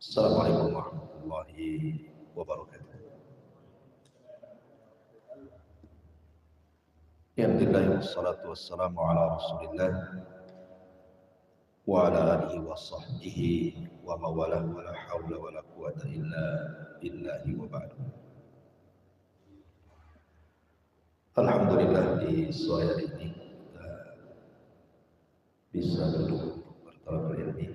Assalamualaikum warahmatullahi wabarakatuh. Alhamdulillah wassalatu wassalamu ala Rasulillah wa ala alihi wa sahbihi wa mawalah wa la hawla wa la quwata illa billahi wa ba'du. Alhamdulillah di sore hari ini kita bisa duduk untuk bertalabul ilmi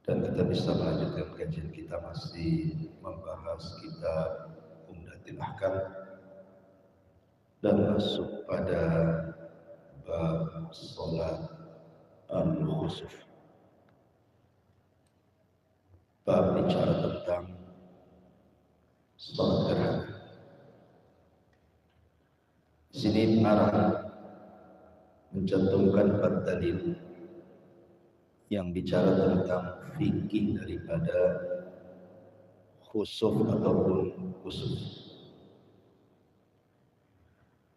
dan kita bisa melanjutkan kajian kita masih membahas kitab Umdatul Ahkam dan masuk pada bab salat al-khusuf. Bab bicara tentang salat gerhana. Di sini pengarang mencantumkan 4 dalil yang bicara tentang fikih daripada khusuf ataupun khusuf.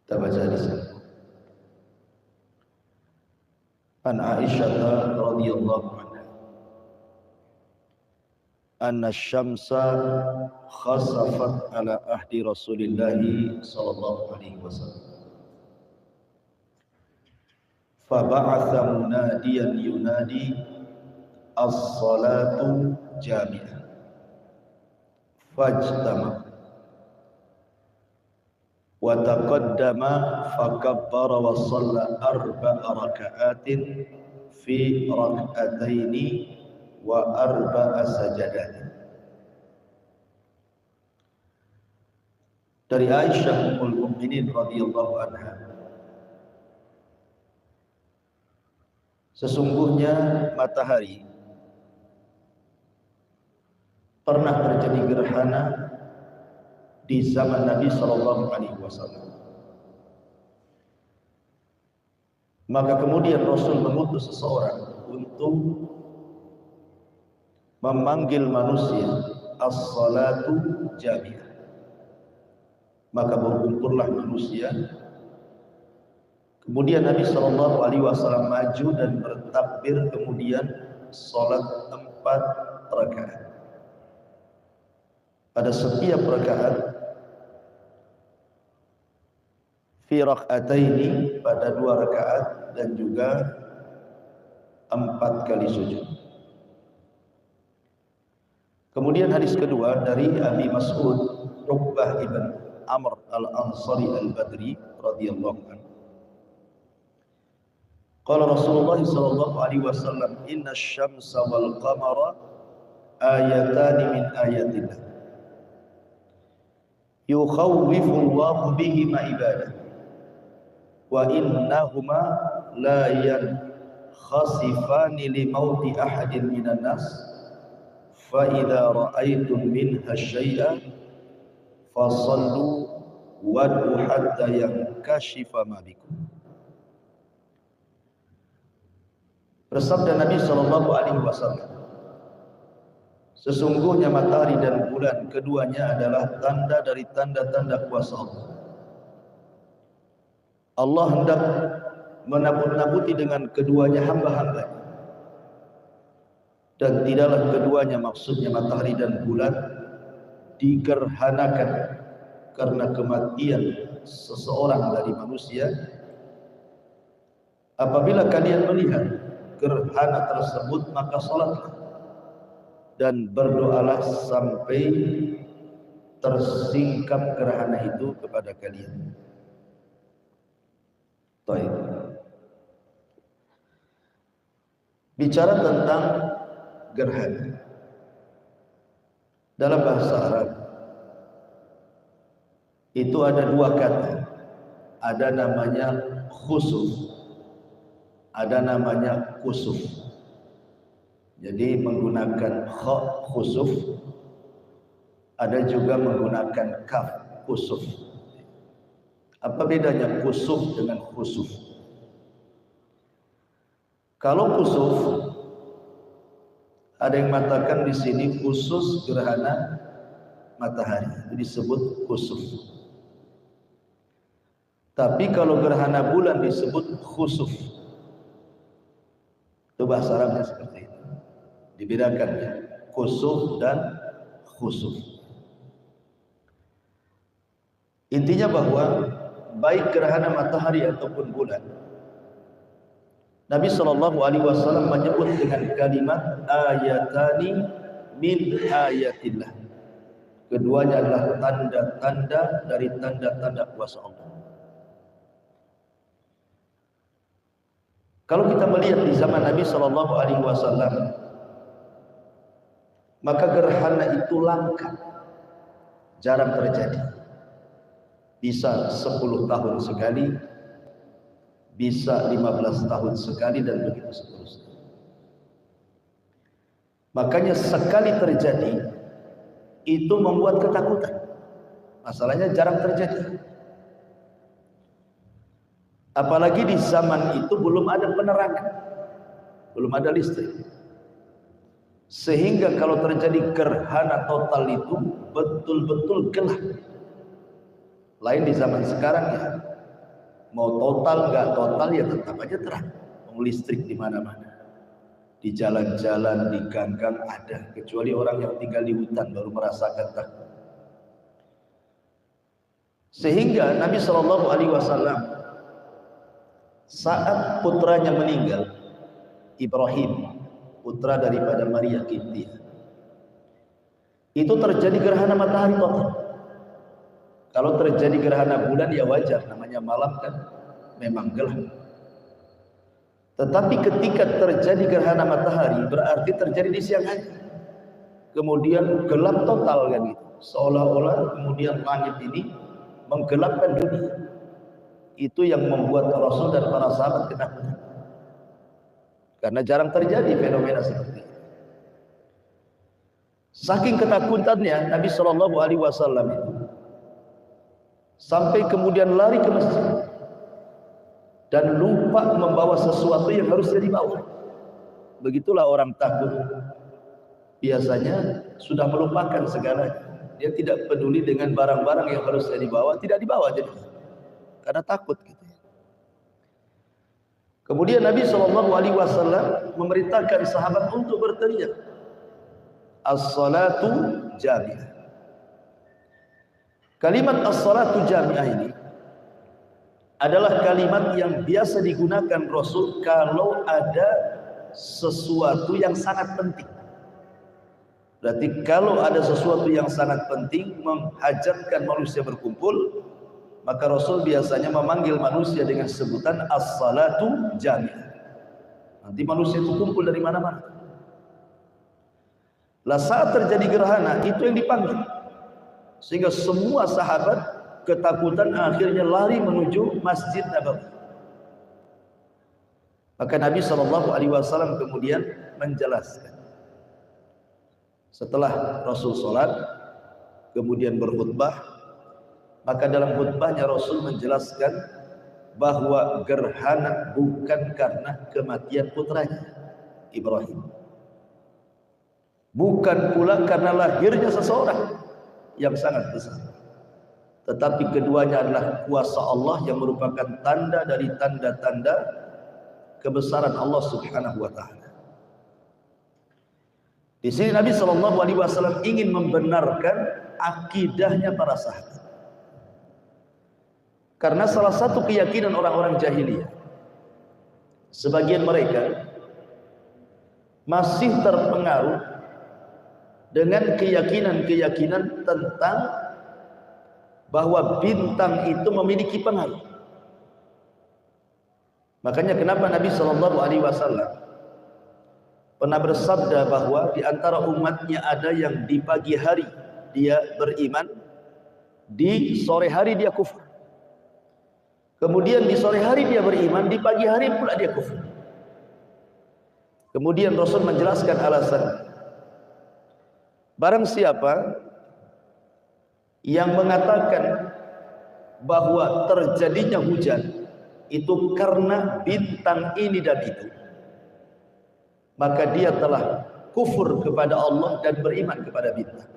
Kita baca di sana. An Aisyah radhiyallahu anha anna asy-syamsa khasafat ala ahdi Rasulillah sallallahu alaihi wasallam. Fa ba'atha munadiyan yunadi as-salatu jami'ah. Fajtama wa taqaddama fakabbara wa shalla 4 raka'atin fi rak'ataini wa 4 sajadat. Dari Aisyah ummul mukminin radhiyallahu anha, sesungguhnya matahari pernah terjadi gerhana di zaman Nabi sallallahu alaihi wasallam. Maka kemudian Rasul mengutus seseorang untuk memanggil manusia as-salatu jami'ah. Maka berkumpullah manusia. Kemudian Nabi sallallahu alaihi wasallam maju dan bertakbir, kemudian salat 4 rakaat. Pada setiap rakaat fi rak'ataini, pada 2 rakaat dan juga 4 kali sujud. Kemudian hadis kedua dari Abi Mas'ud Uqbah ibn Amr al-Ansari al-Badri radhiyallahu anhu. Qala Rasulullah sallallahu alaihi wasallam, inna asy-syamsa wal qamara ayatani min ayatillah yukhawwifu Allahu bihima ibadah wa innahuma la yankhasifani li mauti ahadin minan nas fa idza ra'aytum minha syai'an fasallu wad'u hatta yankashifa ma bikum. Bersabda Nabi sallallahu alaihi wasallam, sesungguhnya matahari dan bulan keduanya adalah tanda dari tanda-tanda kuasa Allah. Allah hendak menakut-nakuti dengan keduanya hamba-hambanya. Dan tidaklah keduanya, maksudnya matahari dan bulan, digerhanakan karena kematian seseorang dari manusia. Apabila kalian melihat gerhana tersebut, maka salatlah dan berdoalah sampai tersingkap gerhana itu kepada kalian. Baik. Bicara tentang gerhana dalam bahasa Arab itu ada 2 kata. Ada namanya khusuf, ada namanya kusuf. Jadi menggunakan kha khusuf, ada juga menggunakan kaf kusuf. Apa bedanya kusuf dengan khusuf? Kalau kusuf, ada yang mengatakan di sini khusus gerhana matahari, itu disebut kusuf. Tapi kalau gerhana bulan disebut khusuf. Itu bahasa Arabnya seperti itu. Dibedakan kusuf dan khusuf. Intinya bahwa baik gerhana matahari ataupun bulan, Nabi SAW menyebut dengan kalimat ayatani min ayatillah. Keduanya adalah tanda-tanda dari tanda-tanda kuasa Allah. Kalau kita melihat di zaman Nabi SAW, maka gerhana itu langka, jarang terjadi. Bisa 10 tahun sekali, bisa 15 tahun sekali, dan begitu seterusnya. Makanya sekali terjadi itu membuat ketakutan. Masalahnya jarang terjadi. Apalagi di zaman itu belum ada penerangan, belum ada listrik. Sehingga kalau terjadi gerhana total itu betul-betul gelap. Lain di zaman sekarang ya, mau total nggak total ya tetap aja terang. Listrik di mana-mana, di jalan-jalan, di gang-gang ada. Kecuali orang yang tinggal di hutan baru merasakan takut. Sehingga Nabi SAW saat putranya meninggal, Ibrahim, putra daripada Maria Qibtiyah, itu terjadi gerhana matahari total. Kalau terjadi gerhana bulan ya wajar, namanya malam kan memang gelap. Tetapi ketika terjadi gerhana matahari berarti terjadi di siang hari, kemudian gelap total kan gitu. Seolah-olah kemudian langit ini menggelapkan dunia. Itu yang membuat Rasul dan para sahabat ketakutan. Karena jarang terjadi fenomena seperti ini. Saking ketakutannya Nabi SAW itu sampai kemudian lari ke masjid dan lupa membawa sesuatu yang harusnya dibawa. Begitulah orang takut. Biasanya sudah melupakan segalanya. Dia tidak peduli dengan barang-barang yang harusnya dibawa, tidak dibawa jadi. Karena takut gitu. Kemudian Nabi SAW memerintahkan sahabat untuk berteriak, as-salatu jami'ah. Kalimat as-salatu jami'ah ini adalah kalimat yang biasa digunakan Rasul kalau ada sesuatu yang sangat penting. Berarti kalau ada sesuatu yang sangat penting menghajatkan manusia berkumpul, maka Rasul biasanya memanggil manusia dengan sebutan as-salatu jami'ah. Nanti manusia itu kumpul dari mana-mana. Lah saat terjadi gerhana itu yang dipanggil. Sehingga semua sahabat ketakutan akhirnya lari menuju Masjid Nabawi. Maka Nabi SAW kemudian menjelaskan. Setelah Rasul sholat, kemudian berkhutbah, maka dalam khutbahnya Rasul menjelaskan bahwa gerhana bukan karena kematian putranya Ibrahim, bukan pula karena lahirnya seseorang yang sangat besar, tetapi keduanya adalah kuasa Allah yang merupakan tanda dari tanda-tanda kebesaran Allah Subhanahu wa taala. Di sini Nabi SAW ingin membenarkan akidahnya para sahabat. Karena salah satu keyakinan orang-orang jahiliyah, sebagian mereka masih terpengaruh dengan keyakinan-keyakinan tentang bahwa bintang itu memiliki pengaruh. Makanya kenapa Nabi SAW pernah bersabda bahwa di antara umatnya ada yang di pagi hari dia beriman, di sore hari dia kufur. Kemudian di sore hari dia beriman, di pagi hari pula dia kufur. Kemudian Rasul menjelaskan alasan. Barang siapa yang mengatakan bahwa terjadinya hujan itu karena bintang ini dan itu, maka dia telah kufur kepada Allah dan beriman kepada bintang.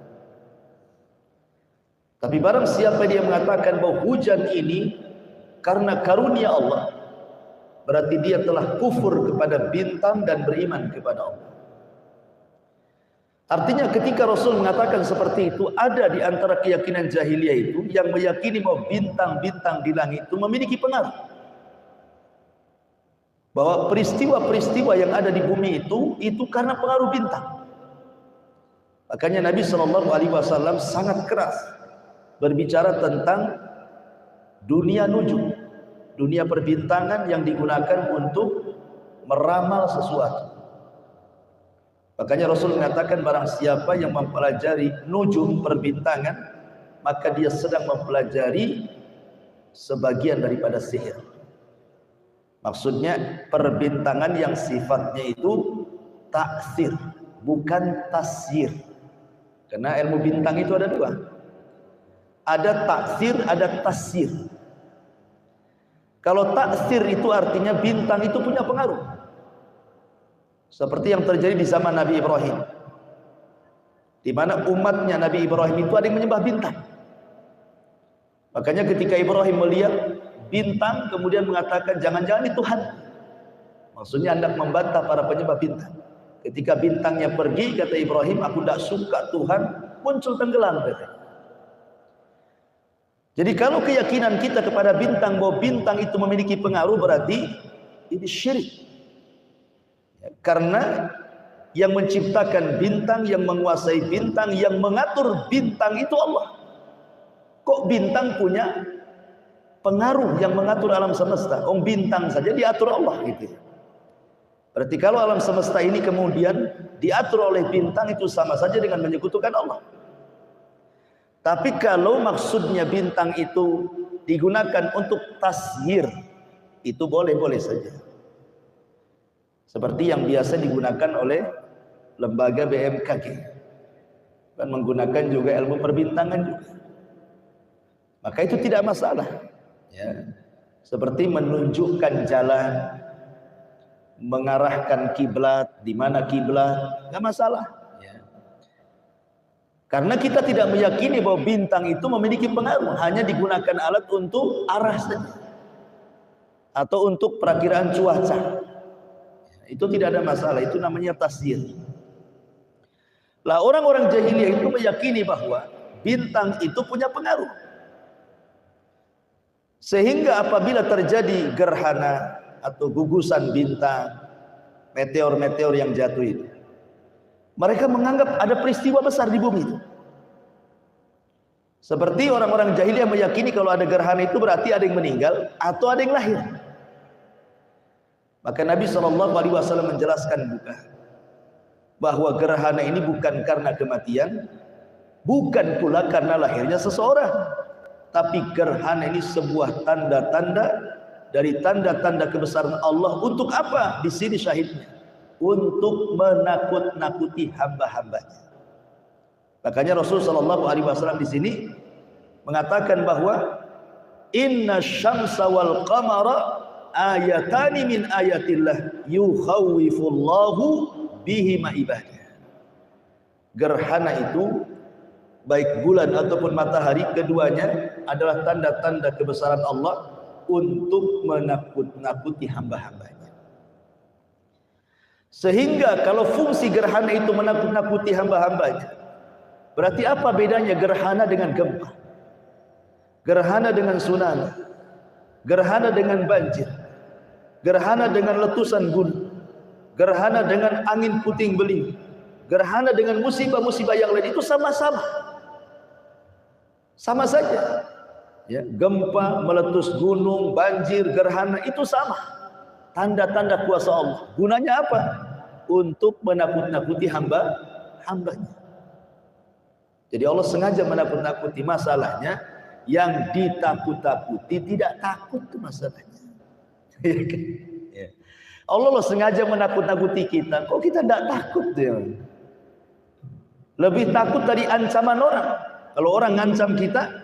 Tapi barang siapa dia mengatakan bahwa hujan ini karena karunia Allah, berarti dia telah kufur kepada bintang dan beriman kepada Allah. Artinya ketika Rasul mengatakan seperti itu, ada di antara keyakinan jahiliyah itu yang meyakini bahwa bintang-bintang di langit itu memiliki pengaruh. Bahwa peristiwa-peristiwa yang ada di bumi itu karena pengaruh bintang. Makanya Nabi SAW sangat keras berbicara tentang dunia nujum, dunia perbintangan yang digunakan untuk meramal sesuatu. Makanya Rasul mengatakan barang siapa yang mempelajari nujum perbintangan, maka dia sedang mempelajari sebagian daripada sihir. Maksudnya perbintangan yang sifatnya itu taksir, bukan tasyir. Karena ilmu bintang itu ada dua. Ada taksir, ada tasyir. Kalau taksir itu artinya bintang itu punya pengaruh. Seperti yang terjadi di zaman Nabi Ibrahim, di mana umatnya Nabi Ibrahim itu ada yang menyembah bintang. Makanya ketika Ibrahim melihat bintang, kemudian mengatakan jangan-jangan itu Tuhan. Maksudnya hendak membantah para penyembah bintang. Ketika bintangnya pergi, kata Ibrahim, aku tidak suka Tuhan, muncul tenggelam. Jadi kalau keyakinan kita kepada bintang bahwa bintang itu memiliki pengaruh, berarti ini syirik. Karena yang menciptakan bintang, yang menguasai bintang, yang mengatur bintang itu Allah. Kok bintang punya pengaruh yang mengatur alam semesta? Bintang saja diatur Allah gitu. Berarti kalau alam semesta ini kemudian diatur oleh bintang, itu sama saja dengan menyekutukan Allah. Tapi kalau maksudnya bintang itu digunakan untuk tasyir, itu boleh-boleh saja. Seperti yang biasa digunakan oleh lembaga BMKG, dan menggunakan juga ilmu perbintangan juga. Maka itu tidak masalah. Ya. Seperti menunjukkan jalan, mengarahkan kiblat, di mana kiblat, nggak masalah. Ya. Karena kita tidak meyakini bahwa bintang itu memiliki pengaruh, hanya digunakan alat untuk arah saja, atau untuk perakiraan cuaca. Ya, itu tidak ada masalah, itu namanya tasyir. Lah orang-orang jahiliyah itu meyakini bahwa bintang itu punya pengaruh. Sehingga apabila terjadi gerhana atau gugusan bintang, meteor-meteor yang jatuh itu, mereka menganggap ada peristiwa besar di bumi itu. Seperti orang-orang jahiliyah meyakini kalau ada gerhana itu berarti ada yang meninggal atau ada yang lahir. Maka Nabi SAW menjelaskan juga bahwa gerhana ini bukan karena kematian, bukan pula karena lahirnya seseorang, tapi gerhana ini sebuah tanda-tanda dari tanda-tanda kebesaran Allah. Untuk apa? Di sini syahidnya, untuk menakut-nakuti hamba-hambanya. Makanya Rasul SAW di sini mengatakan bahwa inna syamsa wal qamara ayatani min ayatillah yukhawwifullahu bihima ibadah. Gerhana itu, baik bulan ataupun matahari, keduanya adalah tanda-tanda kebesaran Allah untuk menakut-nakuti hamba-hambanya. Sehingga kalau fungsi gerhana itu menakut-nakuti hamba-hambanya, berarti apa bedanya gerhana dengan gempa, gerhana dengan tsunami, gerhana dengan banjir, gerhana dengan letusan gunung, gerhana dengan angin puting beliung, gerhana dengan musibah-musibah yang lain? Itu sama-sama, sama saja. Ya, gempa, meletus gunung, banjir, gerhana, itu sama. Tanda-tanda kuasa Allah. Gunanya apa? Untuk menakut-nakuti hamba-hambanya. Jadi Allah sengaja menakut-nakuti. Masalahnya yang ditakut-takuti tidak takut, itu masalahnya. Ya. Allah sengaja menakut-nakuti kita, kok kita tidak takut ya? Lebih takut dari ancaman orang. Kalau orang ngancam kita,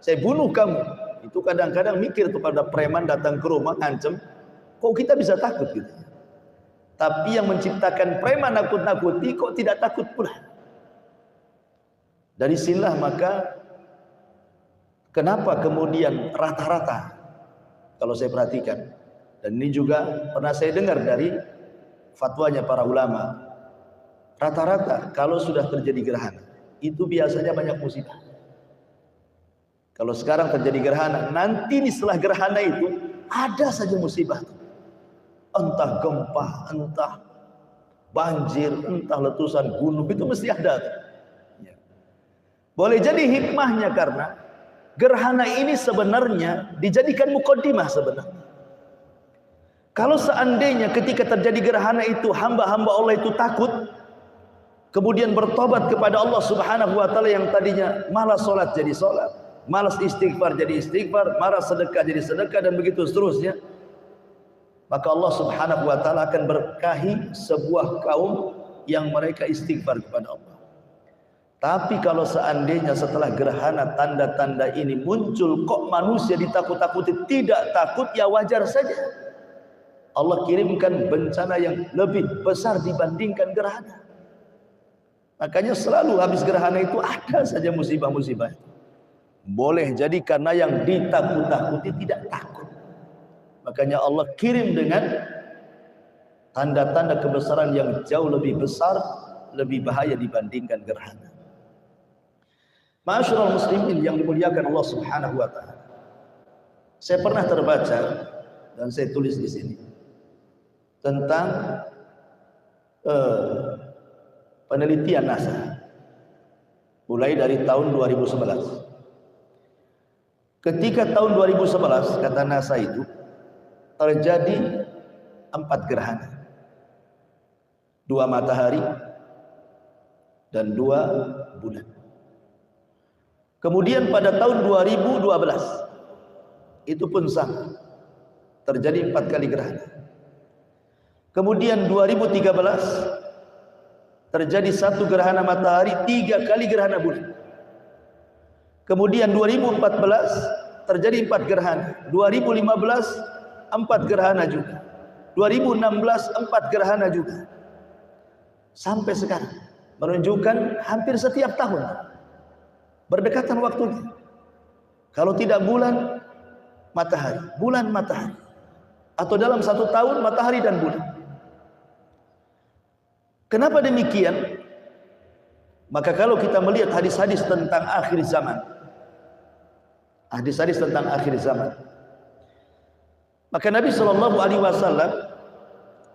saya bunuh kamu, itu kadang-kadang mikir kepada preman datang ke rumah ngancam, kok kita bisa takut gitu. Tapi yang menciptakan preman nakut-nakuti kok tidak takut pula. Dari sinilah maka kenapa kemudian rata-rata, kalau saya perhatikan, dan ini juga pernah saya dengar dari fatwanya para ulama, rata-rata kalau sudah terjadi gerhana, itu biasanya banyak musibah. Kalau sekarang terjadi gerhana, nanti setelah gerhana itu ada saja musibah. Entah gempa, entah banjir, entah letusan gunung, itu mesti ada. Boleh jadi hikmahnya karena gerhana ini sebenarnya dijadikan mukaddimah sebenarnya. Kalau seandainya ketika terjadi gerhana itu hamba-hamba Allah itu takut, kemudian bertobat kepada Allah Subhanahu wa taala yang tadinya malas salat jadi salat, malas istighfar jadi istighfar, malas sedekah jadi sedekah dan begitu seterusnya, maka Allah Subhanahu wa taala akan berkahi sebuah kaum yang mereka istighfar kepada Allah. Tapi kalau seandainya setelah gerhana tanda-tanda ini muncul kok manusia ditakut-takuti tidak takut, ya wajar saja. Allah kirimkan bencana yang lebih besar dibandingkan gerhana. Makanya selalu habis gerhana itu ada saja musibah-musibah. Boleh jadi karena yang ditakut-takuti tidak takut. Makanya Allah kirim dengan tanda-tanda kebesaran yang jauh lebih besar, lebih bahaya dibandingkan gerhana. Ma'asyiral muslimin yang dimuliakan Allah Subhanahu wa taala. Saya pernah terbaca dan saya tulis di sini tentang penelitian NASA mulai dari tahun 2011. Ketika tahun 2011 kata NASA itu terjadi 4 gerhana, 2 matahari dan 2 bulan. Kemudian pada tahun 2012 itu pun sama, terjadi 4 kali gerhana. Kemudian 2013 terjadi 1 gerhana matahari, 3 kali gerhana bulan. Kemudian 2014 terjadi 4 gerhana, 2015 4 gerhana juga, 2016 4 gerhana juga, sampai sekarang menunjukkan hampir setiap tahun berdekatan waktunya. Kalau tidak bulan matahari, bulan matahari, atau dalam 1 tahun matahari dan bulan. Kenapa demikian? Maka kalau kita melihat hadis-hadis tentang akhir zaman, hadis-hadis tentang akhir zaman, maka Nabi Shallallahu Alaihi Wasallam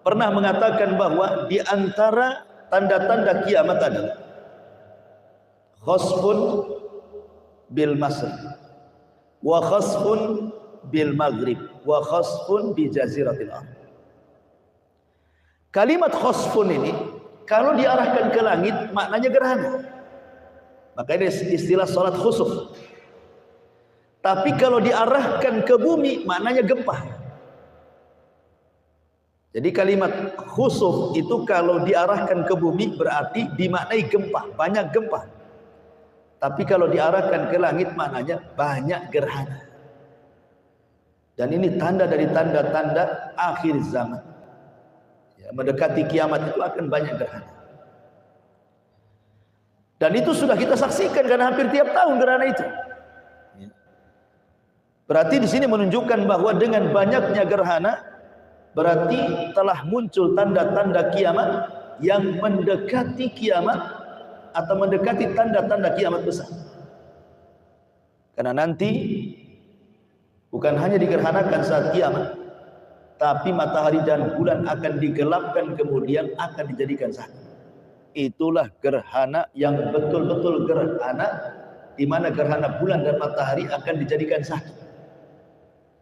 pernah mengatakan bahwa di antara tanda-tanda kiamat adalah khasfun bil masr wa khasfun bil maghrib wa khasfun bi jaziratil ardh. Kalimat khasfun ini kalau diarahkan ke langit maknanya gerhana, maka ini istilah salat khusuf. Tapi kalau diarahkan ke bumi maknanya gempa. Jadi kalimat khusuf itu kalau diarahkan ke bumi berarti dimaknai gempa, banyak gempa. Tapi kalau diarahkan ke langit maknanya banyak gerhana. Dan ini tanda dari tanda-tanda akhir zaman. Ya, mendekati kiamat itu akan banyak gerhana. Dan itu sudah kita saksikan karena hampir tiap tahun gerhana itu. Berarti di sini menunjukkan bahwa dengan banyaknya gerhana berarti telah muncul tanda-tanda kiamat yang mendekati kiamat atau mendekati tanda-tanda kiamat besar. Karena nanti bukan hanya digerhanakan saat kiamat, tapi matahari dan bulan akan digelapkan kemudian akan dijadikan satu. Itulah gerhana yang betul-betul gerhana, di mana gerhana bulan dan matahari akan dijadikan satu.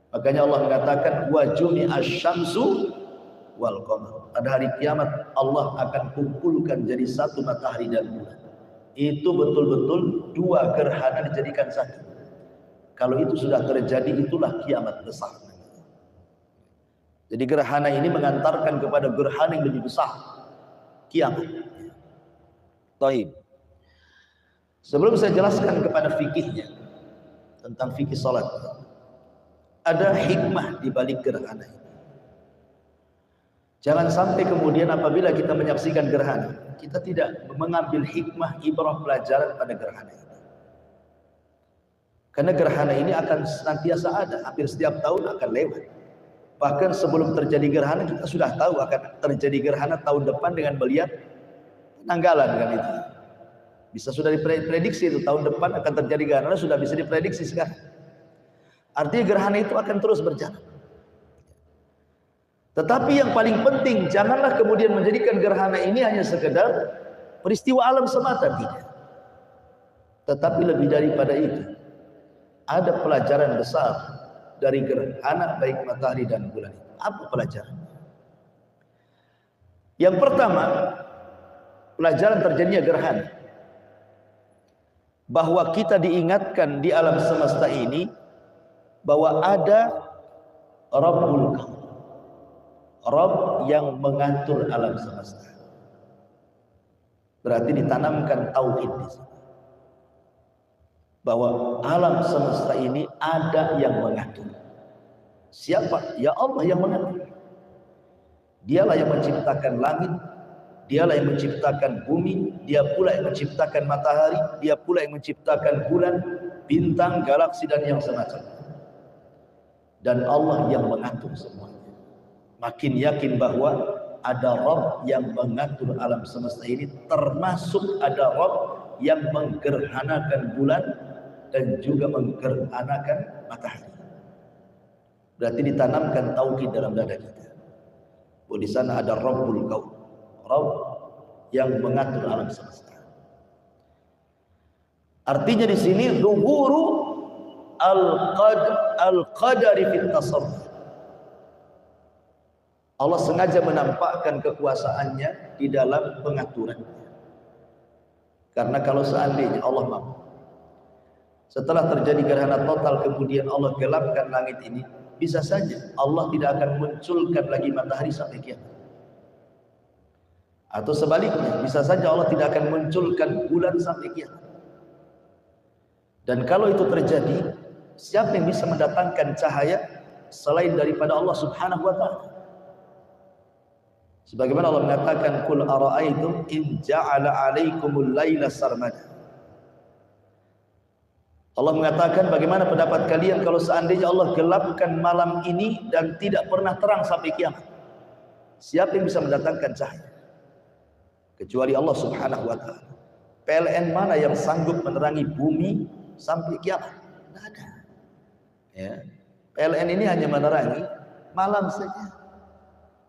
Makanya Allah mengatakan wa jumi'asy syamsu wal qamar. Pada hari kiamat Allah akan kumpulkan jadi satu matahari dan bulan. Itu betul-betul 2 gerhana dijadikan satu. Kalau itu sudah terjadi itulah kiamat besar. Jadi gerhana ini mengantarkan kepada gerhana yang lebih besar, kiamat. Taib. Sebelum saya jelaskan kepada fikihnya tentang fikih salat, ada hikmah di balik gerhana ini. Jangan sampai kemudian apabila kita menyaksikan gerhana, kita tidak mengambil hikmah, ibrah, pelajaran pada gerhana ini. Karena gerhana ini akan senantiasa ada, hampir setiap tahun akan lewat. Bahkan sebelum terjadi gerhana kita sudah tahu akan terjadi gerhana tahun depan dengan melihat penanggalan kan itu. Bisa sudah diprediksi itu tahun depan akan terjadi gerhana, sudah bisa diprediksi sekarang. Artinya gerhana itu akan terus berjalan. Tetapi yang paling penting, janganlah kemudian menjadikan gerhana ini hanya sekedar peristiwa alam semata, tidak. Tetapi lebih daripada itu, ada pelajaran besar dari gerhana baik matahari dan bulan itu. Apa pelajaran? Yang pertama, pelajaran terjadinya gerhana, bahwa kita diingatkan di alam semesta ini bahwa ada Rabbul Kaun, Rabb yang mengatur alam semesta. Berarti ditanamkan tauhid di sini, bahwa alam semesta ini ada yang mengatur. Siapa? Ya Allah yang mengatur. Dialah yang menciptakan langit, dialah yang menciptakan bumi, dia pula yang menciptakan matahari, dia pula yang menciptakan bulan, bintang, galaksi dan yang semacamnya. Dan Allah yang mengatur semuanya. Makin yakin bahwa ada Rabb yang mengatur alam semesta ini, termasuk ada Rabb yang menggerhanakan bulan dan juga menggerhanakan matahari. Berarti ditanamkan tauhid dalam dada kita, bahwa di sana ada Rabbul Kaun, Rabb yang mengatur alam semesta. Artinya di sini zuhuru al-qadari fit tasarruf. Allah sengaja menampakkan kekuasaannya di dalam pengaturan. Karena kalau seandainya Allah mampu, setelah terjadi gerhana total kemudian Allah gelapkan langit ini, bisa saja Allah tidak akan munculkan lagi matahari sampai kiamat. Atau sebaliknya, bisa saja Allah tidak akan munculkan bulan sampai kiamat. Dan kalau itu terjadi, siapa yang bisa mendatangkan cahaya selain daripada Allah Subhanahu wa taala? Sebagaimana Allah mengatakan, "Qul ara'aytum in ja'ala 'alaikumul laila sarmada." Allah mengatakan, bagaimana pendapat kalian kalau seandainya Allah gelapkan malam ini dan tidak pernah terang sampai kiamat? Siapa yang bisa mendatangkan cahaya? Kecuali Allah Subhanahu wa taala. PLN mana yang sanggup menerangi bumi sampai kiamat? Tidak ada. Ya. PLN ini hanya menerangi malam saja.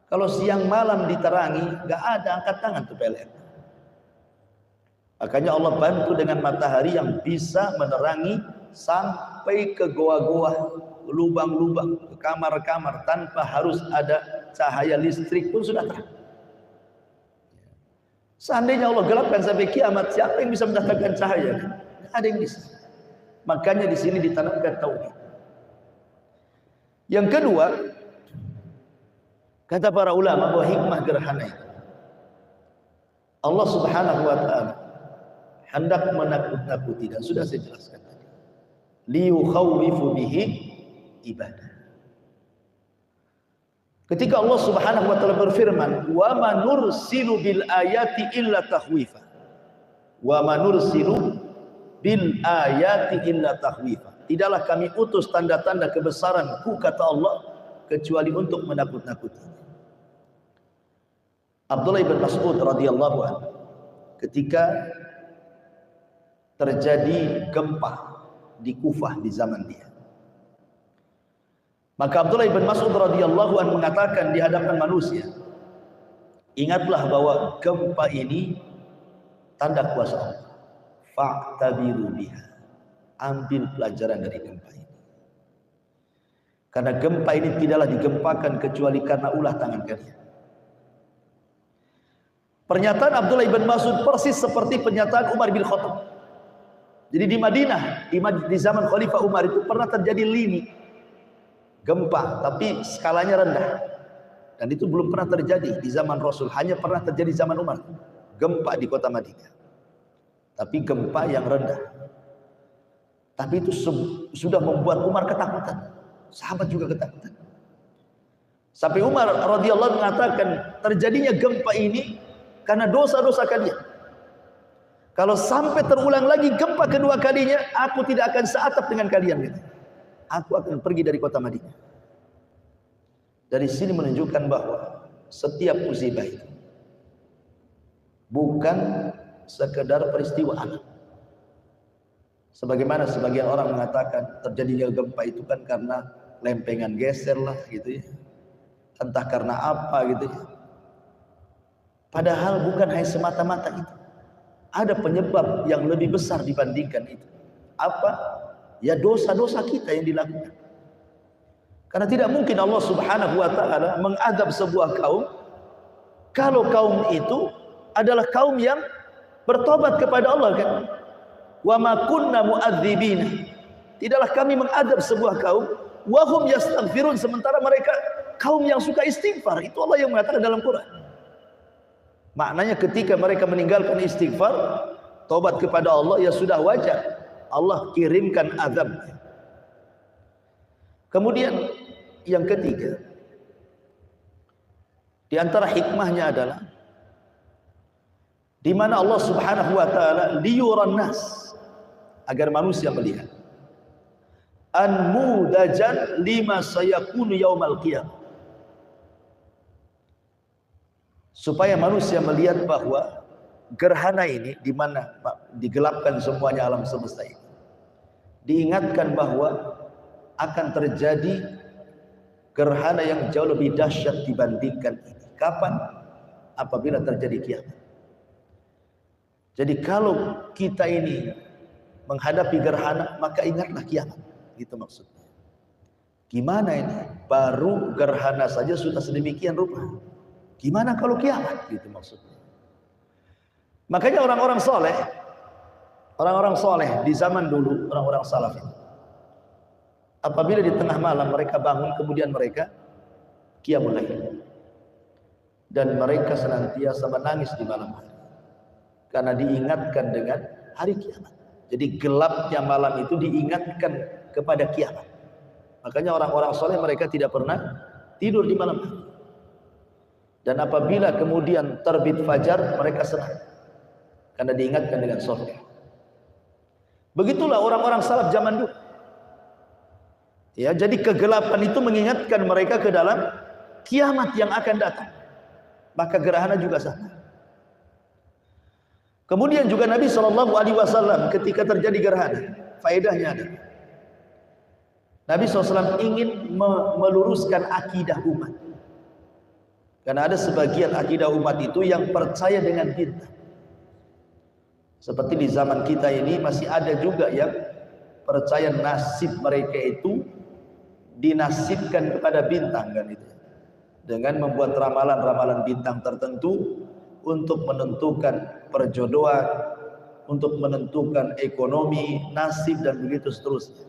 Kalau siang malam diterangi, nggak ada angkat tangan tuh PLN. Makanya Allah bantu dengan matahari yang bisa menerangi sampai ke goa-goa, lubang-lubang, ke kamar-kamar, tanpa harus ada cahaya listrik pun sudah terang. Seandainya Allah gelapkan sampai kiamat, siapa yang bisa mendatangkan cahaya? Tidak ada yang bisa. Makanya di sini ditanamkan tauhid. Yang kedua, kata para ulama bahwa hikmah gerhana itu, Allah Subhanahu wa taala hendak menakut-nakuti, dan sudah saya jelaskan tadi, liyukhawifu bihi ibadah. Ketika Allah Subhanahu wa taala berfirman, "Wa ma nursilu bil ayati illa takhwifa." Wa ma nursilu bil ayati illa takhwifa. Tidaklah kami utus tanda-tanda kebesaranku, kata Allah, kecuali untuk menakut-nakuti. Abdullah bin Mas'ud radhiyallahu anhu, ketika terjadi gempa di Kufah di zaman dia, maka Abdullah bin Mas'ud radhiyallahu anhu mengatakan di hadapan manusia, ingatlah bahwa gempa ini tanda kuasa Allah. Fa'tabiru biha. Ambil pelajaran dari gempa ini. Karena gempa ini tidaklah digempakan kecuali karena ulah tangan kalian. Pernyataan Abdullah bin Mas'ud persis seperti pernyataan Umar bin Khattab. Jadi di Madinah, di zaman Khalifah Umar itu pernah terjadi lini gempa, tapi skalanya rendah. Dan itu belum pernah terjadi di zaman Rasul, hanya pernah terjadi zaman Umar. Gempa di kota Madinah. Tapi gempa yang rendah. Tapi itu sudah membuat Umar ketakutan. Sahabat juga ketakutan. Sampai Umar radhiyallahu mengatakan, terjadinya gempa ini karena dosa-dosa kalian. Kalau sampai terulang lagi gempa kedua kalinya, aku tidak akan seatap dengan kalian. Aku akan pergi dari kota Madinah. Dari sini menunjukkan bahwa setiap musibah itu bukan sekedar peristiwa alam. Sebagaimana sebagian orang mengatakan terjadinya gempa itu kan karena lempengan geser lah gitu ya, entah karena apa gitu ya. Padahal bukan hanya semata-mata itu, ada penyebab yang lebih besar dibandingkan itu. Apa? Ya dosa-dosa kita yang dilakukan. Karena tidak mungkin Allah Subhanahu wa taala mengadab sebuah kaum kalau kaum itu adalah kaum yang bertobat kepada Allah kan. Wa ma kunna mu'adzibina. Tidaklah kami mengadab sebuah kaum wa hum yastaghfirun, sementara mereka kaum yang suka istighfar. Itu Allah yang mengatakan dalam Quran. Maknanya ketika mereka meninggalkan istighfar, tobat kepada Allah, ya sudah wajar Allah kirimkan azab. Kemudian yang ketiga, di antara hikmahnya adalah di mana Allah Subhanahu wa taala liyuran nas, agar manusia melihat an mudajan lima sayakunu yaumal qiyamah, supaya manusia melihat bahwa gerhana ini di mana digelapkan semuanya alam semesta ini, diingatkan bahwa akan terjadi gerhana yang jauh lebih dahsyat dibandingkan ini. Kapan? Apabila terjadi kiamat. Jadi kalau kita ini menghadapi gerhana, maka ingatlah kiamat. Gitu maksudnya. Gimana ini? Baru gerhana saja sudah sedemikian rupa. Gimana kalau kiamat? Gitu maksudnya. Makanya orang-orang soleh di zaman dulu, orang-orang salaf ini, apabila di tengah malam mereka bangun, kemudian mereka qiyamul lail, dan mereka senantiasa menangis di malam hari karena diingatkan dengan hari kiamat. Jadi gelapnya malam itu diingatkan kepada kiamat. Makanya orang-orang soleh mereka tidak pernah tidur di malam hari. Dan apabila kemudian terbit fajar, mereka senang karena diingatkan dengan surga. Begitulah orang-orang salaf zaman dulu. Ya, jadi kegelapan itu mengingatkan mereka ke dalam kiamat yang akan datang. Maka gerhana juga sama. Kemudian juga Nabi SAW ketika terjadi gerhana, faedahnya ada. Nabi SAW ingin meluruskan akidah umat. Karena ada sebagian akidah umat itu yang percaya dengan bintang. Seperti di zaman kita ini masih ada juga yang percaya nasib mereka itu dinasibkan kepada bintang kan itu, dengan membuat ramalan-ramalan bintang tertentu untuk menentukan perjodohan, untuk menentukan ekonomi, nasib dan begitu seterusnya.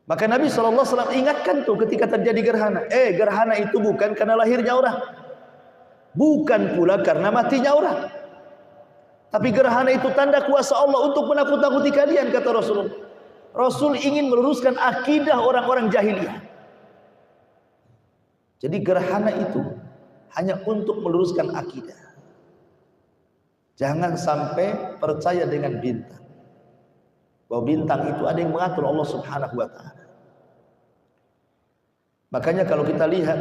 Maka Nabi SAW ingatkan tuh ketika terjadi gerhana, gerhana itu bukan karena lahirnya orang, bukan pula karena matinya orang, tapi gerhana itu tanda kuasa Allah untuk menakut-nakuti kalian, kata Rasulullah. Rasul ingin meluruskan akidah orang-orang jahiliyah. Jadi gerhana itu hanya untuk meluruskan akidah. Jangan sampai percaya dengan bintang, bahwa bintang itu ada yang mengatur Allah Subhanahu wa taala. Makanya kalau kita lihat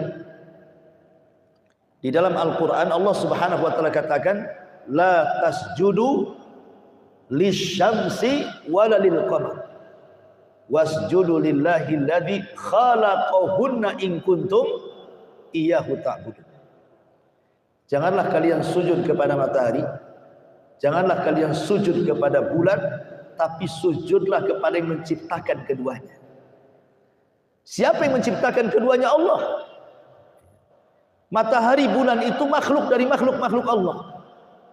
di dalam Al-Qur'an, Allah Subhanahu wa taala katakan la tasjudu lisyamsi wala lilqamar wasjudu lillahi alladzi khalaqahunna in kuntum iyyahu ta'budun. Janganlah kalian sujud kepada matahari, janganlah kalian sujud kepada bulan, tapi sujudlah kepada yang menciptakan keduanya. Siapa yang menciptakan keduanya? Allah. Matahari, bulan itu makhluk dari makhluk-makhluk Allah.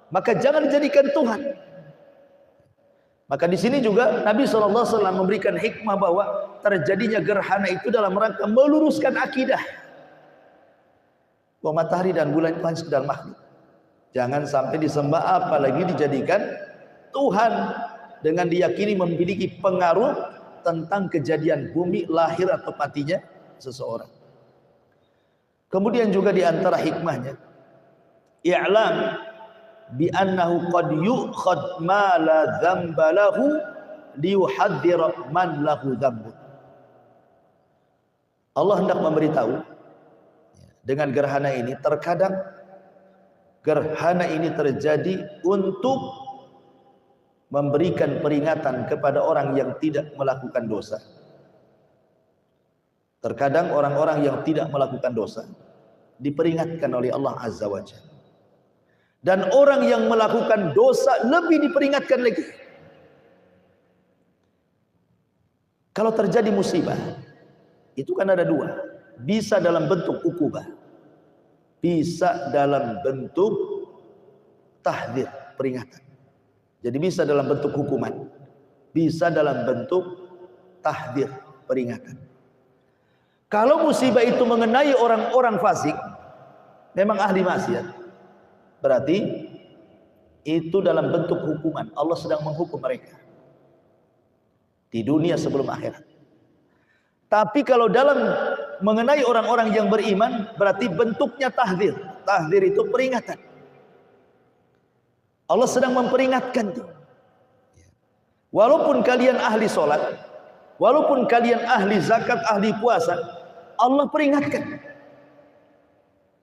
Maka jangan dijadikan Tuhan. Maka di sini juga Nabi SAW memberikan hikmah bahwa terjadinya gerhana itu dalam rangka meluruskan akidah bahwa matahari dan bulan itu hanya sekedar makhluk. Jangan sampai disembah, apalagi dijadikan Tuhan dengan diyakini memiliki pengaruh tentang kejadian bumi, lahir atau matinya seseorang. Kemudian juga di antara hikmahnya, i'lam bi annahu qad yu'khad ma la dzamba lahu liyuhadzira man lahu dzambun. Allah hendak memberitahu dengan gerhana ini, terkadang Gerhana ini terjadi untuk memberikan peringatan kepada orang yang tidak melakukan dosa. Terkadang orang-orang yang tidak melakukan dosa diperingatkan oleh Allah Azza wa Jalla. Dan orang yang melakukan dosa lebih diperingatkan lagi. Kalau terjadi musibah, itu kan ada dua. Bisa dalam bentuk ukubah, bisa dalam bentuk tahdzir, peringatan. Jadi bisa dalam bentuk hukuman, bisa dalam bentuk tahdzir, peringatan. Kalau musibah itu mengenai orang-orang fasik, memang ahli maksiat, berarti itu dalam bentuk hukuman. Allah sedang menghukum mereka di dunia sebelum akhirat. Tapi kalau dalam mengenai orang-orang yang beriman, berarti bentuknya tahdzir. Tahdzir itu peringatan. Allah sedang memperingatkan itu. Walaupun kalian ahli sholat, walaupun kalian ahli zakat, ahli puasa, Allah peringatkan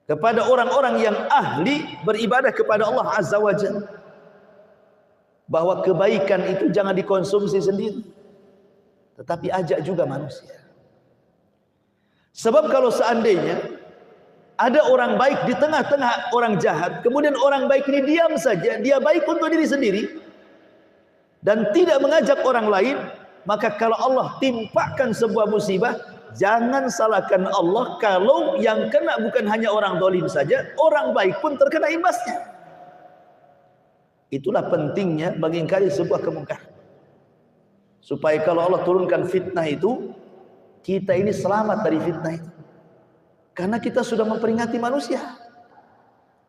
kepada orang-orang yang ahli beribadah kepada Allah Azza wa Jalla, bahwa kebaikan itu jangan dikonsumsi sendiri, tetapi ajak juga manusia. Sebab kalau seandainya ada orang baik di tengah-tengah orang jahat, kemudian orang baik ini diam saja, dia baik untuk diri sendiri dan tidak mengajak orang lain, maka kalau Allah timpakan sebuah musibah, jangan salahkan Allah kalau yang kena bukan hanya orang zalim saja, orang baik pun terkena imbasnya. Itulah pentingnya mengingkari sebuah kemungkaran, supaya kalau Allah turunkan fitnah itu, kita ini selamat dari fitnah itu. Karena kita sudah memperingati manusia.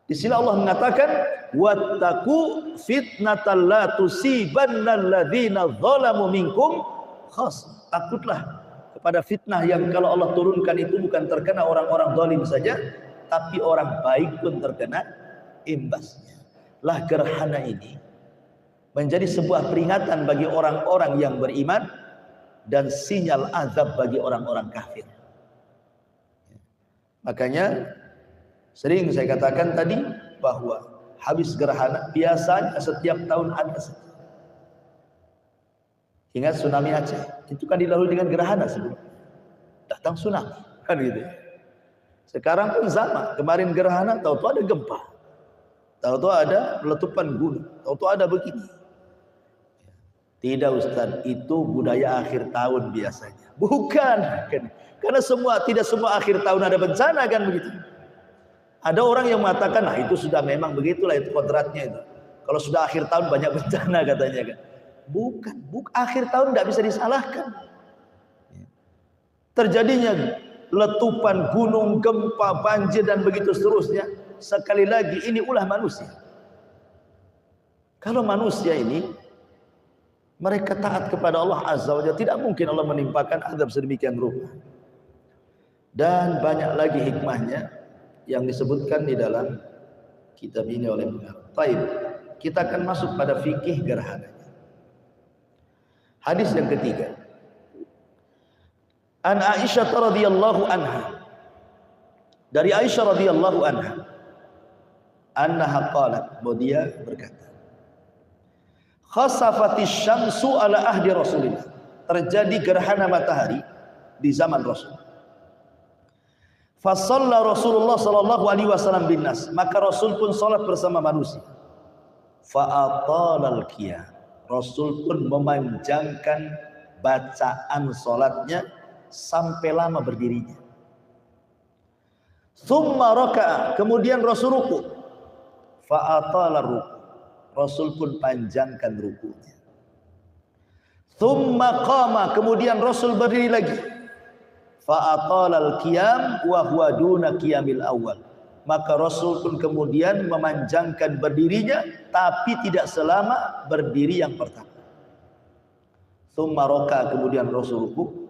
Di sini Allah mengatakan, wattaqu fitnatal la tusibannal ladzina zalamu minkum khas. Takutlah kepada fitnah yang kalau Allah turunkan itu bukan terkena orang-orang zalim saja, tapi orang baik pun terkena imbasnya. Lah gerhana ini menjadi sebuah peringatan bagi orang-orang yang beriman dan sinyal azab bagi orang-orang kafir. Makanya sering saya katakan tadi bahwa habis gerhana biasanya setiap tahun ada. Ingat tsunami Aceh, itu kan dilalui dengan gerhana sebelum datang tsunami, kan gitu. Sekarang pun sama, kemarin gerhana, tahu-tahu ada gempa, tahu-tahu ada letupan gunung, tahu-tahu ada begini. Tidak Ustaz, itu budaya akhir tahun biasanya. Bukan, karena tidak semua akhir tahun ada bencana kan begitu. Ada orang yang mengatakan, nah itu sudah memang begitulah, itu kodratnya itu. Kalau sudah akhir tahun banyak bencana katanya kan. Bukan, akhir tahun tidak bisa disalahkan. Terjadinya letupan gunung, gempa, banjir dan begitu seterusnya. Sekali lagi ini ulah manusia. Kalau manusia ini mereka taat kepada Allah Azza wa Jalla, tidak mungkin Allah menimpakan azab sedemikian rupa. Dan banyak lagi hikmahnya yang disebutkan di dalam kitab ini oleh pengarang. Baik, kita akan masuk pada fikih gerhana. Hadis yang ketiga. An Aisyah radhiyallahu anha. Dari Aisyah radhiyallahu anha, annaha qalat, bahwa dia berkata, khasafatis syamsu ala ahdi Rasulillah. Terjadi gerhana matahari di zaman Rasul. Fasalla Rasulullah sallallahu alaihi wasallam bin nas, maka Rasul pun salat bersama manusia. Fa'atalal qiyam, Rasul pun memanjangkan bacaan salatnya sampai lama berdirinya. Tsumma raka'a, kemudian Rasul ruku. Fa'atala ruku, Rasul pun panjangkan rukunya. Tsumma qama, kemudian Rasul berdiri lagi. Fa'atalal qiyam wa huwa duna qiyamil awal, maka Rasul pun kemudian memanjangkan berdirinya tapi tidak selama berdiri yang pertama. Tsumma raka, kemudian Rasul ruku.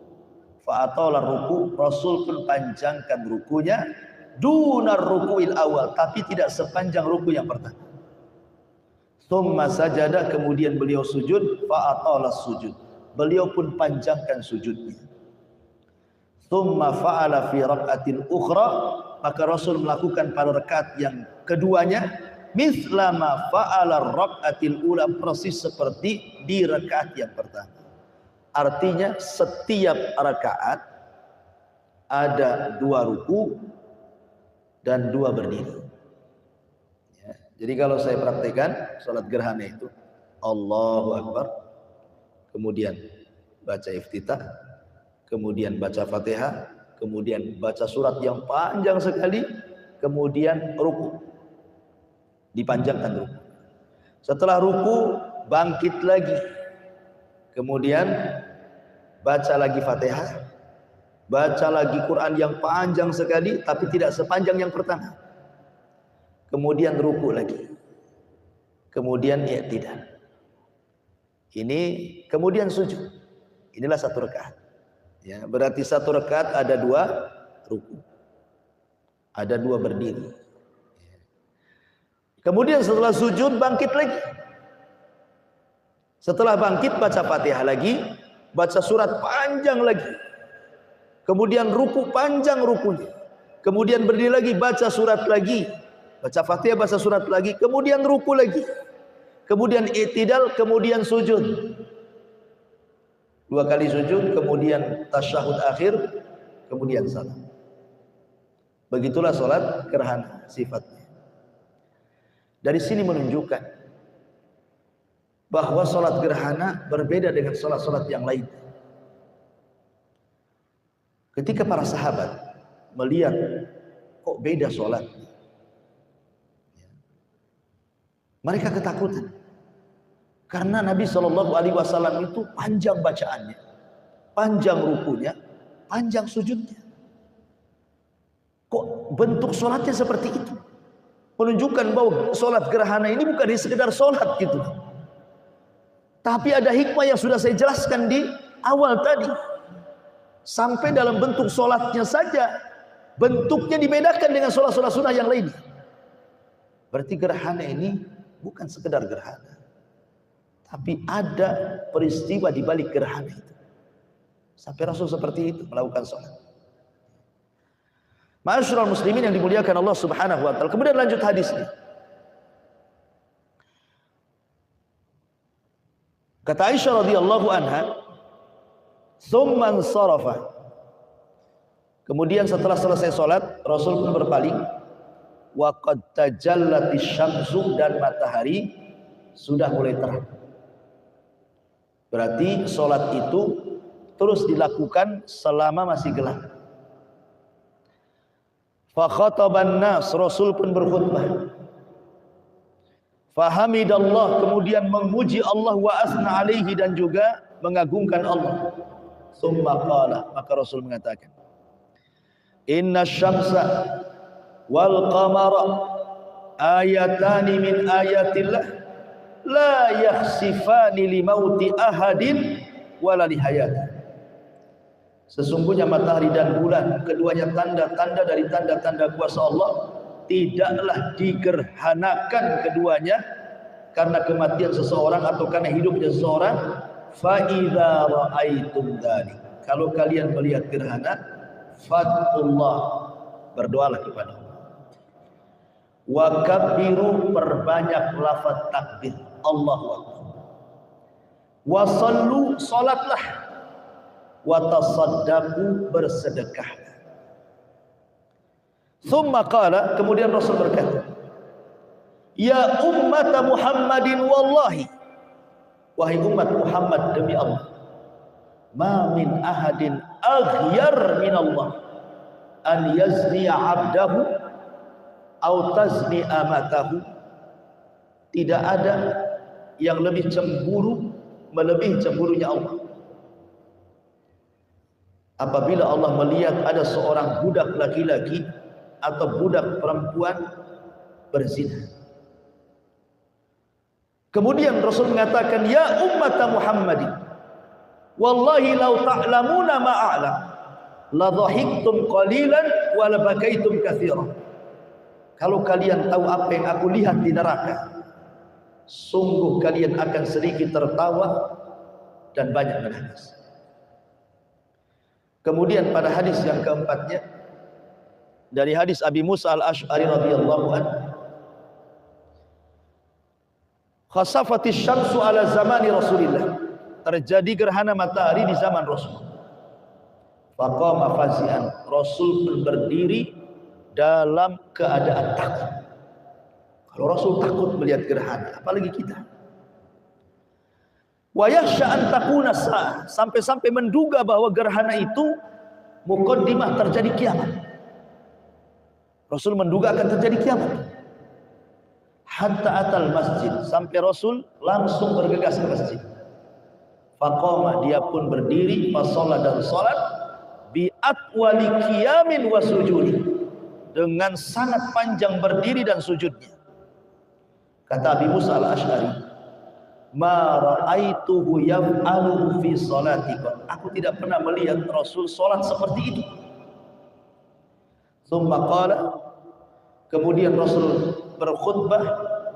Fa'atala ruku, Rasul pun panjangkan rukunya dunar rukuil awal, tapi tidak sepanjang ruku yang pertama. Tsumma sajada, kemudian beliau sujud. Fa'atala sujud, beliau pun panjangkan sujudnya. Tsumma fa'ala fi rak'atin ukhra, maka Rasul melakukan pada rakaat yang keduanya Mithla ma fa'ala rakaatil ula, persis seperti di rakaat yang pertama. Artinya setiap rakaat ada 2 ruku dan 2 berdiri. Ya, jadi kalau saya praktekkan salat gerhana itu Allahu Akbar, kemudian baca iftitah, kemudian baca Fatihah, kemudian baca surat yang panjang sekali, kemudian ruku, dipanjangkan ruku. Setelah ruku bangkit lagi, kemudian baca lagi Fatihah, baca lagi Quran yang panjang sekali tapi tidak sepanjang yang pertama, kemudian ruku lagi, kemudian i'tidal, ini kemudian sujud. Inilah 1 rakaat. Ya, berarti 1 rakaat ada 2 ruku, ada 2 berdiri. Kemudian setelah sujud bangkit lagi. Setelah bangkit baca Fatihah lagi, baca surat panjang lagi, kemudian ruku panjang rukunya, kemudian berdiri lagi, baca surat lagi, baca Fatihah, baca surat lagi, kemudian ruku lagi, kemudian i'tidal, kemudian sujud. 2 kali sujud, kemudian tasyahud akhir, kemudian salam. Begitulah salat gerhana sifatnya. Dari sini menunjukkan bahwa salat gerhana berbeda dengan salat-salat yang lain. Ketika para sahabat melihat kok beda salat, mereka ketakutan. Karena Nabi SAW itu panjang bacaannya, panjang rukunya, panjang sujudnya. Kok bentuk sholatnya seperti itu? Menunjukkan bahwa sholat gerhana ini bukan sekedar sholat gitu, tapi ada hikmah yang sudah saya jelaskan di awal tadi. Sampai dalam bentuk sholatnya saja, bentuknya dibedakan dengan sholat-sholat sunnah yang lain. Berarti gerhana ini bukan sekedar gerhana, tapi ada peristiwa di balik gerhana itu. Sampai Rasul seperti itu melakukan sholat. Ma'asyiral muslimin yang dimuliakan Allah Subhanahu wa taala. Kemudian lanjut hadisnya. Kata Aisyah radhiyallahu anha, "Tsumman sarafa." Kemudian setelah selesai sholat, Rasul pun berpaling. Wa qad tajallatis syamsu, dan matahari sudah mulai terang. Berarti sholat itu terus dilakukan selama masih gelap. Fa khataban nas, Rasul pun berkhutbah. Fahamidallah, kemudian memuji Allah, wa asna alaihi, dan juga mengagungkan Allah. Tsumma qala, maka Rasul mengatakan, inna syamsa wal qamara ayatani min ayatillah la yakhsifani li mauti ahadin wala li hayati. Sesungguhnya matahari dan bulan, keduanya tanda-tanda dari tanda-tanda kuasa Allah, tidaklah digerhanakan keduanya karena kematian seseorang atau karena hidupnya seseorang. Fa idza raaitum dzalik, kalau kalian melihat gerhana, fadullah, berdoalah kepada Allah. Wa kabbiru, perbanyak lafaz takbir, Allahu akbar. Wa sallu, salatlah. Wa tasaddaqu, bersedekah. Tsumma qala, kemudian Rasul berkata, ya ummat Muhammadin wallahi, wahai umat Muhammad, demi Allah, ma min ahadin aghyar min Allah an yazni 'abdahu au tazni amatahu. Tidak ada yang lebih cemburu, melebihi cemburunya Allah apabila Allah melihat ada seorang budak laki-laki atau budak perempuan berzina. Kemudian Rasul mengatakan, ya ummat Muhammadin wallahi law ta'lamuna ma a'lam la dhahiktum qalilan wa la bakaitum katsiran. Kalau kalian tahu apa yang aku lihat di neraka, sungguh kalian akan sedikit tertawa dan banyak menangis. Kemudian pada hadis yang keempatnya, dari hadis Abi Musa al-Asy'ari radhiyallahu anhu, Khasafatis syamsu ala zamani Rasulillah. Terjadi gerhana matahari di zaman Rasul. Faqama fazi'an. Rasul pun berdiri dalam keadaan takut. Kalau Rasul takut melihat gerhana, apalagi kita. Wa yakhsha an takuna sa'ah. Sampai-sampai menduga bahwa gerhana itu muqaddimah terjadi kiamat. Rasul menduga akan terjadi kiamat. Hatta atal masjid. Sampai Rasul langsung bergegas ke masjid. Faqama, dia pun berdiri, fasolat dan salat bi atwali qiyamin wa sujudi, dengan sangat panjang berdiri dan sujudnya. Kata Abi Musa al-Asy'ari, ma ra'aituhu yaf'alu fi salatikum. Aku tidak pernah melihat Rasul salat seperti itu. Tsumma qala, kemudian Rasul berkhutbah,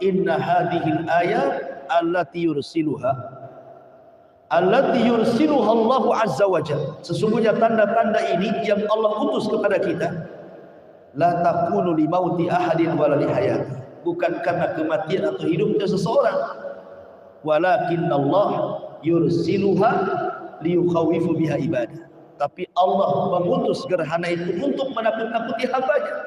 inna hadhil ayat allati yursiluha Allahu azza wa jalla. Sesungguhnya tanda-tanda ini yang Allah utus kepada kita, la takunu li mauti ahadin wala li hayati, bukan karena kematian atau hidupnya seseorang, walakin Allah yursiluha liyukhawifu biha ibadah, tapi Allah mengutus gerhana itu untuk menakut-nakuti hambanya.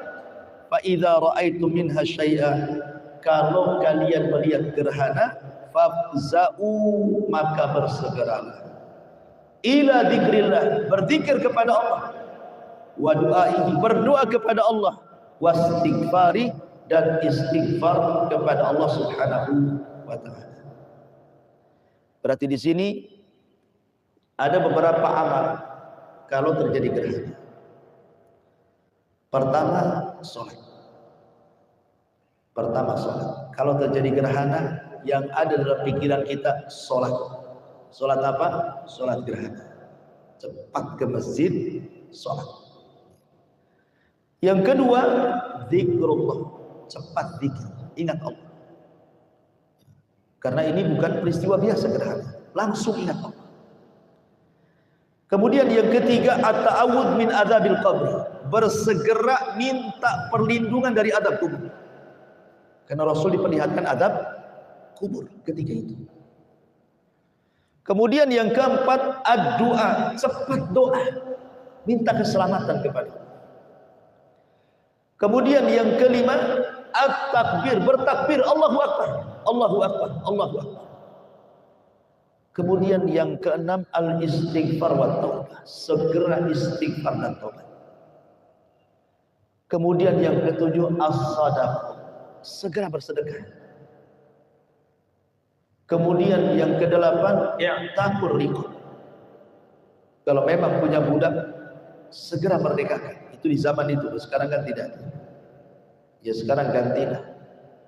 Fa idza ra'aitum minha syai'a, kalau kalian melihat gerhana, fafza'u, maka bersegeralah, ila dzikrillah, berzikir kepada Allah, wa du'aihi, berdoa kepada Allah, wastighfari, dan istighfar kepada Allah Subhanahu wa ta'ala. Berarti di sini ada beberapa amal kalau terjadi gerhana. Pertama, sholat. Kalau terjadi gerhana, yang ada dalam pikiran kita sholat. Sholat apa? Sholat gerhana. Cepat ke masjid, sholat. Yang kedua, zikrullah. Cepat zikir, ingat Allah. Karena ini bukan peristiwa biasa gerhana, langsung ingat Allah. Kemudian yang ketiga, at-ta'awudz min adzabil qabr. Bersegera minta perlindungan dari azab kubur. Karena Rasul diperlihatkan azab kubur ketika itu. Kemudian yang keempat, ad-du'a, cepat doa, minta keselamatan kepada Allah. Kemudian yang kelima, at-takbir, bertakbir, Allahu Akbar, Allahu Akbar, Allahu Akbar. Kemudian yang keenam, al-istighfar wa taubah, segera istighfar dan taubat. Kemudian yang ketujuh, as-sadaqah, segera bersedekah. Kemudian yang kedelapan, i'taqur riqab. Kalau memang punya budak, segera merdekakan. Itu di zaman itu, sekarang kan tidak. Ya sekarang gantilah.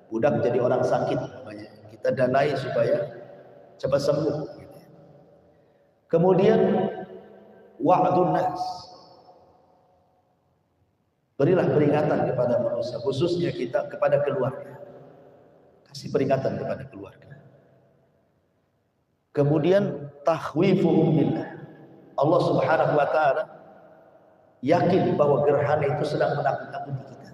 Budak jadi orang sakit namanya. Kita danai supaya cepat sembuh. Kemudian wa'dun nas. Berilah peringatan kepada manusia, khususnya kita kepada keluarga. Kasih peringatan kepada keluarga. Kemudian takhwifuhum billah. Allah Subhanahu wa taala yakin bahwa gerhana itu sedang menakut-nakuti kita.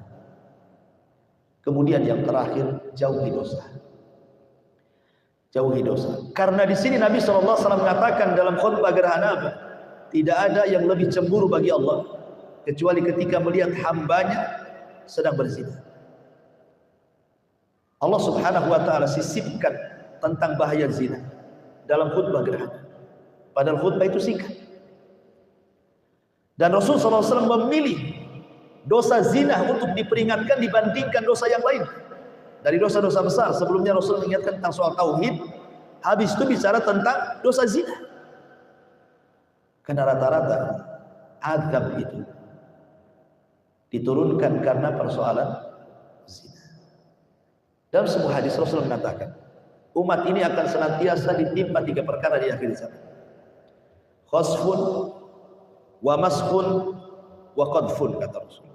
Kemudian yang terakhir, jauhi dosa. Jauhi dosa. Karena di sini Nabi SAW mengatakan dalam khutbah gerhana apa? Tidak ada yang lebih cemburu bagi Allah kecuali ketika melihat hambanya sedang berzina. Allah Subhanahu wa taala sisipkan tentang bahaya zina dalam khutbah gerhana. Padahal khutbah itu singkat. Dan Rasulullah SAW memilih dosa zina untuk diperingatkan dibandingkan dosa yang lain. Dari dosa-dosa besar, sebelumnya Rasul mengingatkan tentang soal tauhid, habis itu bicara tentang dosa zina. Karena rata-rata azab itu diturunkan karena persoalan zina. Dalam sebuah hadis Rasul mengatakan, umat ini akan senantiasa ditimpa 3 perkara di akhir zaman. Khasfun wa maskhun wa qadfun, kata Rasul.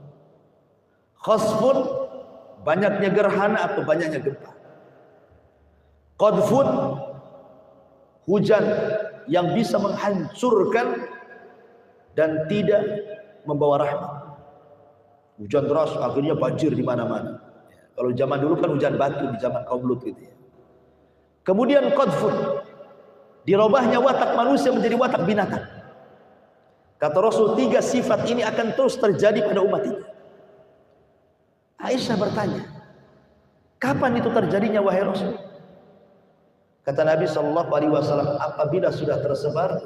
Khasfun, banyaknya gerhana atau banyaknya gempa. Qadfun, hujan yang bisa menghancurkan dan tidak membawa rahmat. Hujan deras akhirnya banjir di mana-mana. Kalau zaman dulu kan hujan batu di zaman kaum Lut gitu ya. Kemudian qadfun, dirubahnya watak manusia menjadi watak binatang. Kata Rasul, 3 sifat ini akan terus terjadi pada umat ini. Aisyah bertanya, kapan itu terjadinya wahai Rasul? Kata Nabi SAW, apabila sudah tersebar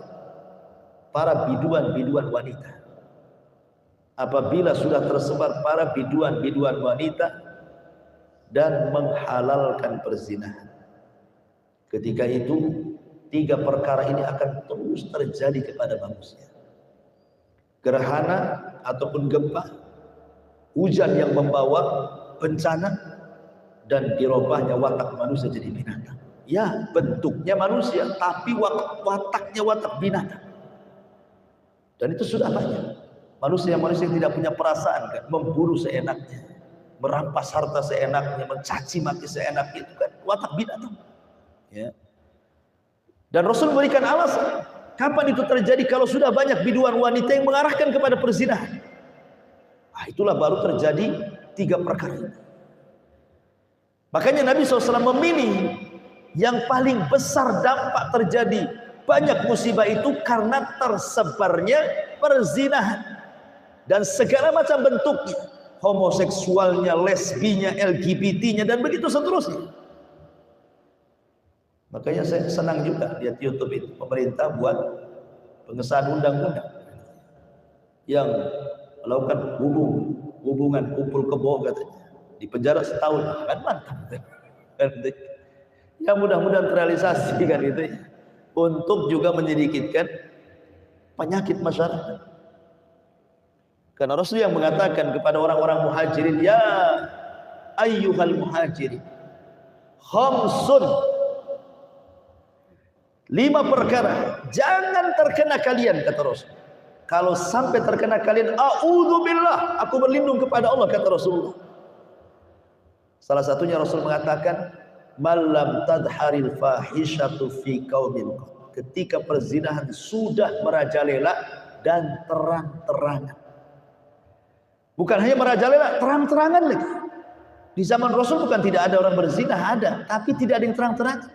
para biduan-biduan wanita. Apabila sudah tersebar para biduan-biduan wanita dan menghalalkan perzinahan. Ketika itu 3 perkara ini akan terus terjadi kepada manusia. Gerhana ataupun gempa, hujan yang membawa bencana, dan dirubahnya watak manusia jadi binatang. Ya, bentuknya manusia, tapi wataknya watak binatang. Dan itu sudah banyak. Manusia yang tidak punya perasaan, kan, memburu seenaknya, merampas harta seenaknya, mencaci maki seenaknya, itu kan watak binatang. Ya. Dan Rasul memberikan alasan kapan itu terjadi, kalau sudah banyak biduan wanita yang mengarahkan kepada perzinahan. Itulah baru terjadi 3 perkara ini. Makanya Nabi SAW memilih yang paling besar dampak terjadi banyak musibah itu karena tersebarnya perzinahan dan segala macam bentuknya, homoseksualnya, lesbinya, LGBT-nya, dan begitu seterusnya. Makanya saya senang juga lihat YouTube itu, pemerintah buat pengesahan undang-undang yang melakukan hubungan kumpul kebo, katanya di penjara setahun, kan mantap. Ya mudah-mudahan terrealisasi kan itu ya, untuk juga menyedikitkan penyakit masyarakat. Karena Rasul yang mengatakan kepada orang-orang muhajirin, ya ayyuhal muhajirin, khamsun, 5 perkara jangan terkena kalian, kata Rasul. Kalau sampai terkena kalian, a'udzubillah, aku berlindung kepada Allah, kata Rasulullah. Salah satunya Rasul mengatakan, malam tadharil fahishatu fi qaumin, ketika perzinahan sudah merajalela dan terang-terangan. Bukan hanya merajalela, terang-terangan lagi. Di zaman Rasul bukan tidak ada orang berzina, ada, tapi tidak ada yang terang-terangan.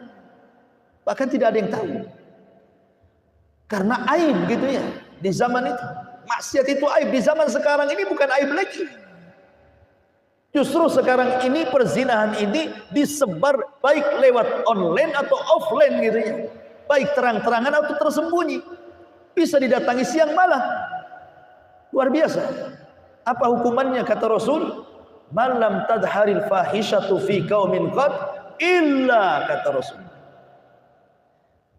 Bahkan tidak ada yang tahu. Karena aib gitu ya. Di zaman itu maksiat itu aib. Di zaman sekarang ini bukan aib lagi. Justru sekarang ini perzinahan ini disebar baik lewat online atau offline gitu ya. Baik terang-terangan atau tersembunyi. Bisa didatangi siang malam. Luar biasa. Apa hukumannya kata Rasul? Malam tadharil fahishatu fi qaumin qad illa, kata Rasul,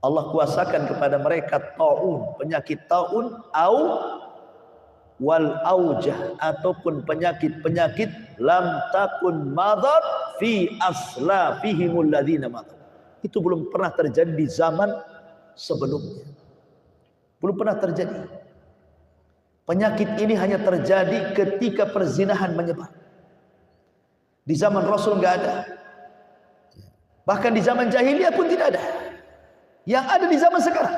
Allah kuasakan kepada mereka taun, penyakit taun, au wal aujah, ataupun penyakit-penyakit lam takun madar fi aslafihimul ladzina madar. Itu belum pernah terjadi di zaman sebelumnya. Belum pernah terjadi. Penyakit ini hanya terjadi ketika perzinahan menyebar. Di zaman Rasul enggak ada. Bahkan di zaman jahiliyah pun tidak ada. Yang ada di zaman sekarang.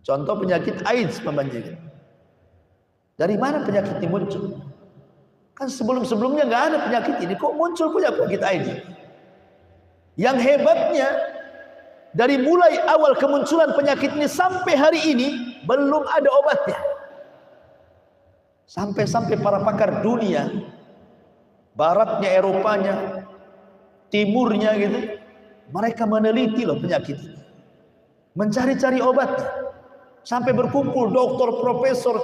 Contoh penyakit AIDS membanjiri. Dari mana penyakit ini muncul? Kan sebelum-sebelumnya nggak ada penyakit ini, kok muncul punya penyakit AIDS? Yang hebatnya, dari mulai awal kemunculan penyakit ini sampai hari ini belum ada obatnya. Sampai-sampai para pakar dunia, baratnya, Eropanya, timurnya gitu, mereka meneliti loh penyakit ini, mencari-cari obatnya, sampai berkumpul dokter, profesor,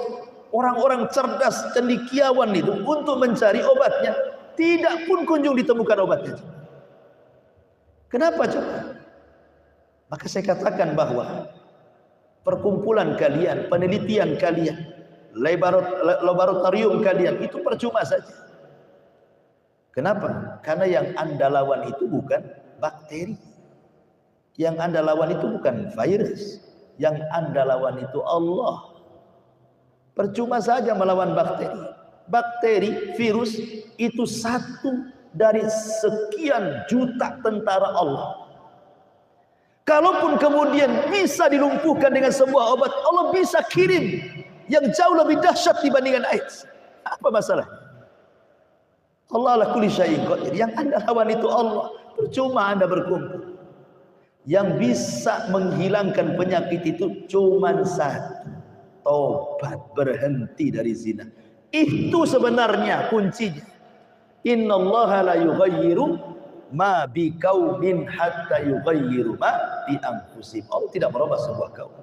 orang-orang cerdas, cendekiawan itu untuk mencari obatnya. Tidak pun kunjung ditemukan obatnya. Kenapa coba? Maka saya katakan bahwa perkumpulan kalian, penelitian kalian, laboratorium kalian itu percuma saja. Kenapa? Karena yang Anda lawan itu bukan bakteri. Yang Anda lawan itu bukan virus. Yang Anda lawan itu Allah. Percuma saja melawan bakteri. Bakteri, virus itu satu dari sekian juta tentara Allah. Kalaupun kemudian bisa dilumpuhkan dengan sebuah obat, Allah bisa kirim yang jauh lebih dahsyat dibandingkan AIDS. Apa masalah? Allah ala kulli syai'in qadir. Yang Anda lawan itu Allah. percuma Anda berkumpul. Yang bisa menghilangkan penyakit itu cuma satu, tobat, berhenti dari zina. Itu sebenarnya kuncinya. Innallaha la yughayyiru ma biqaumin hatta yughayyiru ma bi anfusihim. Allah tidak merubah sebuah kaum,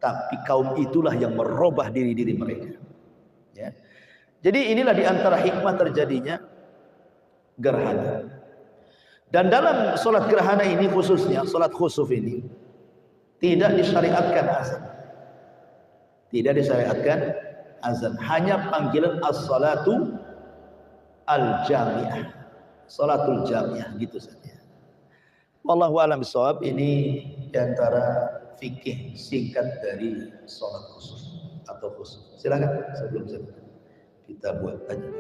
tapi kaum itulah yang merubah diri-diri mereka. Ya. Jadi inilah diantara hikmah terjadinya gerhana. Dan dalam sholat gerhana ini khususnya, sholat khusuf ini tidak disyariatkan azan. Tidak disyariatkan azan. Hanya panggilan as-salatu al-jami'ah. Sholatul jami'ah gitu saja. Wallahu a'lam bishawab. Ini diantara fikih singkat dari sholat khusuf atau khusuf. Silakan sebelum kita buat aja.